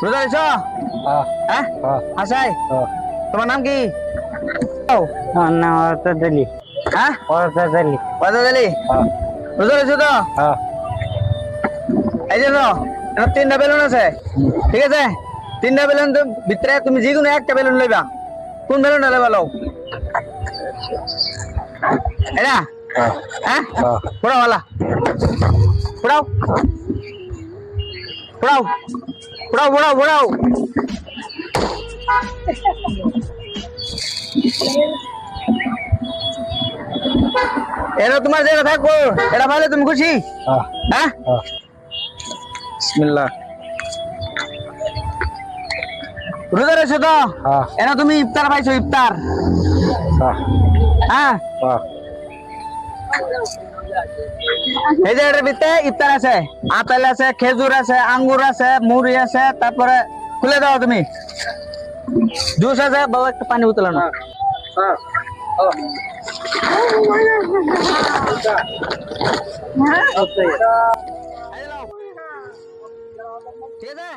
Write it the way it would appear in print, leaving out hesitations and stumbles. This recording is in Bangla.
রোজা রেছ? হ্যাঁ আসাই তোমার নাম কি? আমার নাম অর্থাৎ দিলি। হ্যাঁ অর্থাৎ দিলি। বাজা দিলি রোজা রেছ তো? এই যে তিনটা বেলুন আছে, ঠিক আছে? তিনটা বেলুন ভিতরে তুমি যেকোনো একটা বেলুন লইবা। কোন বেলুনটা লইবা লও? এটা হ্যাঁ পুরাও वाला পুরাও পুরাও পুরাও পুরাও পুরাও এটা তোমার যেটা থাকবো এটা পাইলে তুমি খুশি? হ্যাঁ বিসমিল্লাহ। রোজা রেছো তো? এটা তুমি ইফতার পাইছো, ইফতার। হ্যাঁ এই যে এটার ভিতরে ইফতার আছে, আপেল আছে, খেজুর আছে, আঙ্গুর আছে, মুড়ি আছে, তারপরে খুলে দাও তুমি, জুস আছে। বাবা একটা পানি বোতল আনো। ঠিক আছে।